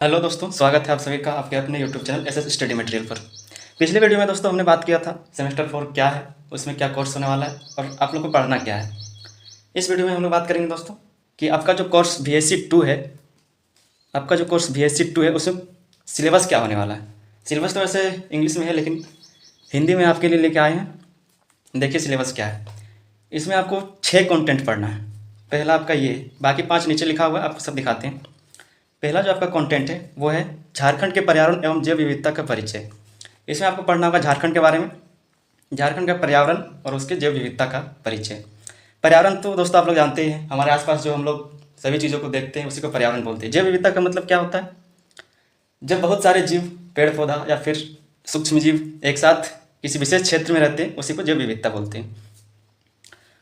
Hello दोस्तों, स्वागत है आप सभी का आपके अपने YouTube channel SS study material पर। पिछले वीडियो में दोस्तों हमने बात किया था सेमेस्टर 4 क्या है, उसमें क्या कोर्स होने वाला है और आप लोग को पढ़ना क्या है। इस वीडियो में हम लोग बात करेंगे दोस्तों कि आपका जो कोर्स VSc 2 है, उसमें सिलेबस क्या होने वाला है। सिलेबस तो वैसे इंग्लिश में है, लेकिन हिंदी में आपके लिए लेके आए हैं। देखिए सिलेबस क्या है। इसमें आपको 6 कंटेंट पढ़ना है। पहला आपका ये, बाकी 5 नीचे लिखा हुआ है, आपको सब दिखाते हैं। पहला जो आपका कंटेंट है वो है झारखंड के पर्यावरण एवं जैव विविधता का परिचय। इसमें आपको पढ़ना होगा झारखंड के बारे में, झारखंड का पर्यावरण और उसके जैव विविधता का परिचय। पर्यावरण तो दोस्तों आप लोग जानते ही हैं, हमारे आसपास जो हम लोग सभी चीज़ों को देखते हैं उसी को पर्यावरण बोलते हैं। जैव विविधता का मतलब क्या होता है? जब बहुत सारे जीव, पेड़ पौधा या फिर सूक्ष्म जीव एक साथ किसी विशेष क्षेत्र में रहते हैं, उसी को जैव विविधता बोलते हैं।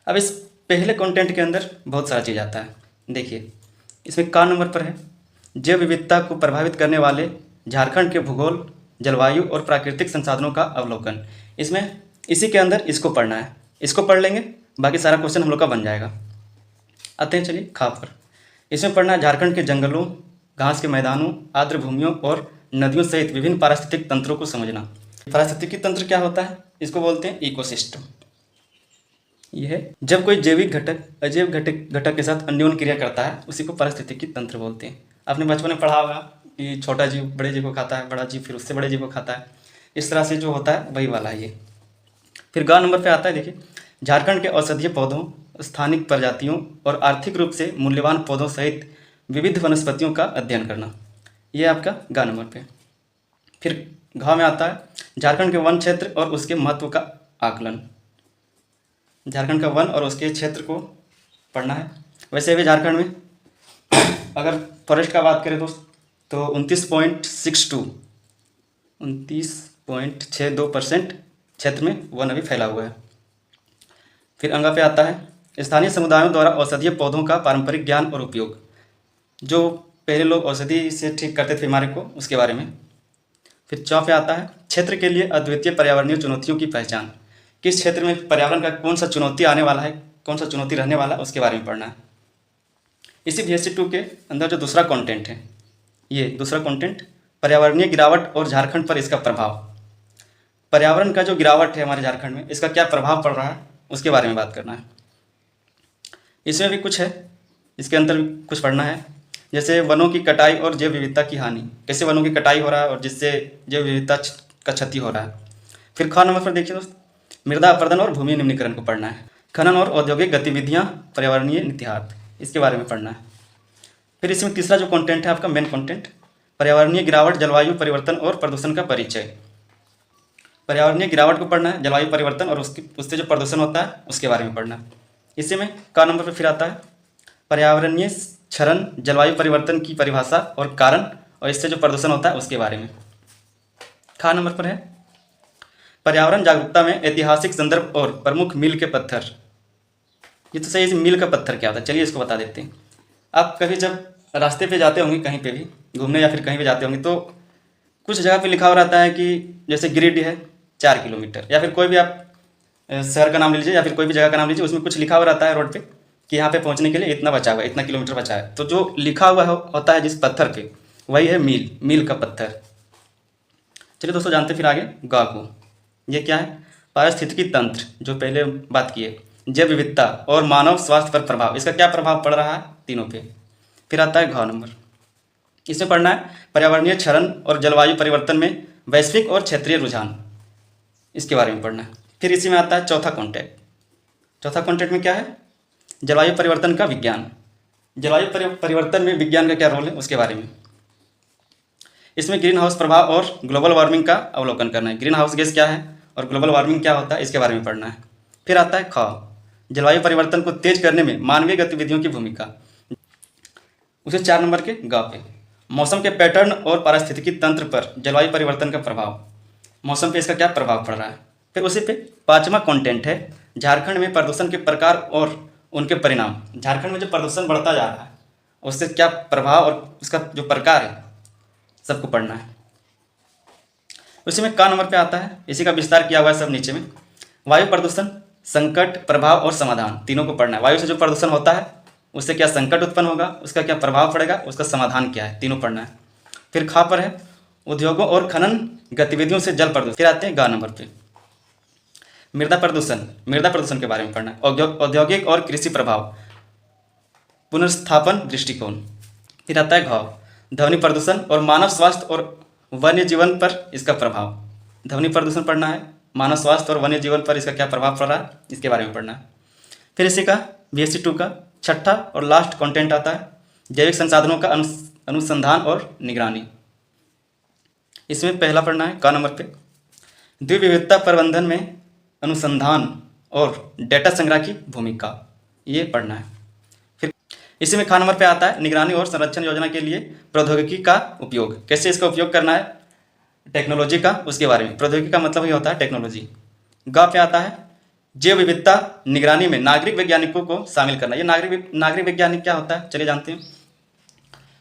अब इस पहले कंटेंट के अंदर बहुत सारा चीज़ आता है। देखिए इसमें का नंबर पर है जैव विविधता को प्रभावित करने वाले झारखंड के भूगोल, जलवायु और प्राकृतिक संसाधनों का अवलोकन। इसमें इसी के अंदर इसको पढ़ना है। इसको पढ़ लेंगे, बाकी सारा क्वेश्चन हम लोग का बन जाएगा। आते हैं चलिए खा पर। इसमें पढ़ना है झारखंड के जंगलों, घास के मैदानों, आर्द्र भूमियों और नदियों सहित विभिन्न पारिस्थितिक तंत्रों को समझना। पारिस्थितिकी तंत्र क्या होता है? इसको बोलते हैं इकोसिस्टम। यह है जब कोई जैविक घटक अजैव घटक के साथ अन्योन्य क्रिया करता है, उसी को पारिस्थितिकी तंत्र बोलते हैं। आपने बचपन में पढ़ा होगा कि छोटा जीव बड़े जीव को खाता है, बड़ा जीव फिर उससे बड़े जीव को खाता है। इस तरह से जो होता है वही वाला है ये। फिर ग नंबर पे आता है, देखिए झारखंड के औषधीय पौधों, स्थानिक प्रजातियों और आर्थिक रूप से मूल्यवान पौधों सहित विविध वनस्पतियों का अध्ययन करना। ये आपका ग नंबर पे। फिर घ में आता है झारखंड के वन क्षेत्र और उसके महत्व का आकलन। झारखंड का वन और उसके क्षेत्र को पढ़ना है। वैसे भी झारखंड में अगर फॉरेस्ट का बात करें दोस्त तो 29.62% क्षेत्र में वन अभी फैला हुआ है। फिर अंगा पे आता है स्थानीय समुदायों द्वारा औषधीय पौधों का पारंपरिक ज्ञान और उपयोग। जो पहले लोग औषधि से ठीक करते थे बीमारी को, उसके बारे में। फिर चौ पे आता है क्षेत्र के लिए अद्वितीय पर्यावरणीय चुनौतियों की पहचान। किस क्षेत्र में पर्यावरण का कौन सा चुनौती आने वाला है, कौन सा चुनौती रहने वाला है, उसके बारे में पढ़ना है। इसी VSc 2 के अंदर जो दूसरा कंटेंट है, ये दूसरा कंटेंट पर्यावरणीय गिरावट और झारखंड पर इसका प्रभाव। पर्यावरण का जो गिरावट है हमारे झारखंड में, इसका क्या प्रभाव पड़ रहा है, उसके बारे में बात करना है। इसमें भी कुछ है, इसके अंदर भी कुछ पढ़ना है। जैसे वनों की कटाई और जैव विविधता की हानि, कैसे वनों की कटाई हो रहा है और जिससे जैव विविधता का क्षति हो रहा है। फिर ख नंबर पर देखिए दोस्त, मृदा अपरदन और भूमि निम्नीकरण को पढ़ना है। खनन और औद्योगिक गतिविधियाँ, पर्यावरणीय नित्यार्थ, इसके बारे में पढ़ना है। फिर इसमें तीसरा जो कंटेंट है आपका मेन कंटेंट, पर्यावरणीय गिरावट, जलवायु परिवर्तन और प्रदूषण का परिचय। पर्यावरणीय गिरावट को पढ़ना है, जलवायु परिवर्तन और उससे जो प्रदूषण होता है उसके बारे में पढ़ना है। इसी में का नंबर पर फिर आता है पर्यावरणीय क्षरण, जलवायु परिवर्तन की परिभाषा और कारण, और इससे जो प्रदूषण होता है उसके बारे में। खा नंबर पर है पर्यावरण जागरूकता में ऐतिहासिक संदर्भ और प्रमुख मील के पत्थर। ये तो सही है, मील का पत्थर क्या होता है, चलिए इसको बता देते हैं। आप कभी जब रास्ते पे जाते होंगे, कहीं पे भी घूमने या फिर कहीं पे जाते होंगे, तो कुछ जगह पे लिखा हुआ रहता है कि जैसे गिरिडीह है 4 किलोमीटर, या फिर कोई भी आप शहर का नाम लीजिए या फिर कोई भी जगह का नाम लीजिए, उसमें कुछ लिखा हुआ रहता है रोड पे कि यहाँ पे पहुँचने के लिए इतना बचा हुआ है, इतना किलोमीटर बचा है। तो जो लिखा हुआ होता है जिस पत्थर पे, वही है मील का पत्थर। चलिए दोस्तों जानते फिर आगे गा को। ये क्या है? पारिस्थितिकी तंत्र, जो पहले बात किए, जैव विविधता और मानव स्वास्थ्य पर प्रभाव, इसका क्या प्रभाव पड़ रहा है तीनों पे। फिर आता है घ नंबर, इसमें पढ़ना है पर्यावरणीय क्षरण और जलवायु परिवर्तन में वैश्विक और क्षेत्रीय रुझान, इसके बारे में पढ़ना है। फिर इसी में आता है चौथा कॉन्टेक्ट में क्या है? जलवायु परिवर्तन का विज्ञान। जलवायु परिवर्तन में विज्ञान का क्या रोल है, उसके बारे में। इसमें ग्रीन हाउस प्रभाव और ग्लोबल वार्मिंग का अवलोकन करना है। ग्रीन हाउस गैस क्या है और ग्लोबल वार्मिंग क्या होता है, इसके बारे में पढ़ना है। फिर आता है ख, जलवायु परिवर्तन को तेज करने में मानवीय गतिविधियों की भूमिका। उसे 4 नंबर के ग पे, मौसम के पैटर्न और पारिस्थितिकी तंत्र पर जलवायु परिवर्तन का प्रभाव, मौसम पे इसका क्या प्रभाव पड़ रहा है। फिर उसी पे 5वां कंटेंट है झारखंड में प्रदूषण के प्रकार और उनके परिणाम। झारखंड में जो प्रदूषण बढ़ता जा रहा है उससे क्या प्रभाव और उसका जो प्रकार है, सबको पढ़ना है। उसी में का नंबर पे आता है, इसी का विस्तार किया हुआ है सब नीचे में। वायु प्रदूषण, संकट, प्रभाव और समाधान, तीनों को पढ़ना है। वायु से जो प्रदूषण होता है उससे क्या संकट उत्पन्न होगा, उसका क्या प्रभाव पड़ेगा, उसका समाधान क्या है, तीनों पढ़ना है। फिर खा पर है उद्योगों और खनन गतिविधियों से जल प्रदूषण। फिर आते हैं गा नंबर पे मृदा प्रदूषण के बारे में पढ़ना है। औद्योगिक और कृषि प्रभाव, पुनर्स्थापन दृष्टिकोण। फिर आता है घाव ध्वनि प्रदूषण और मानव स्वास्थ्य और वन्य जीवन पर इसका प्रभाव। ध्वनि प्रदूषण पढ़ना है, मानव स्वास्थ्य और वन्य जीवन पर इसका क्या प्रभाव पड़ रहा है इसके बारे में पढ़ना है। फिर इसी का VSC 2 का छठा और लास्ट कंटेंट आता है जैविक संसाधनों का अनुसंधान और निगरानी। इसमें पहला पढ़ना है का नंबर पे द्वीप विविधता प्रबंधन में अनुसंधान और डेटा संग्रह की भूमिका, ये पढ़ना है। फिर इसी में खा नंबर पे आता है निगरानी और संरक्षण योजना के लिए प्रौद्योगिकी का उपयोग, कैसे इसका उपयोग करना है टेक्नोलॉजी का, उसके बारे में। प्रौद्योगिकी का मतलब ही होता है टेक्नोलॉजी। गा पे आता है जैव विविधता निगरानी में नागरिक वैज्ञानिकों को शामिल करना। ये नागरिक वैज्ञानिक क्या होता है चलिए जानते हैं।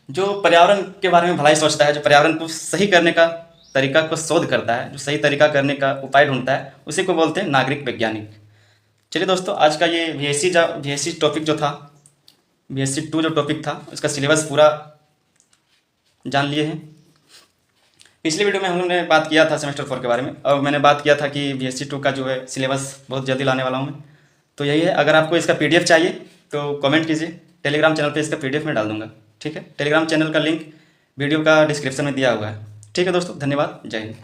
जो पर्यावरण के बारे में भलाई सोचता है, जो पर्यावरण को सही करने का तरीका को शोध करता है, जो सही तरीका करने का उपाय ढूंढता है, उसी को बोलते हैं नागरिक वैज्ञानिक। चलिए दोस्तों, आज का ये VSC टॉपिक जो था, VSC 2 जो टॉपिक था, उसका सिलेबस पूरा जान लिए हैं। पिछले वीडियो में हम लोगों ने बात किया था सेमेस्टर 4 के बारे में, और मैंने बात किया था कि VSC 2 का जो है सिलेबस बहुत जल्दी लाने वाला हूँ मैं। तो यही है, अगर आपको इसका PDF चाहिए तो कमेंट कीजिए, टेलीग्राम चैनल पे इसका PDF में डाल दूंगा। ठीक है, टेलीग्राम चैनल का लिंक वीडियो का डिस्क्रिप्शन में दिया हुआ है। ठीक है दोस्तों, धन्यवाद, जय हिंद।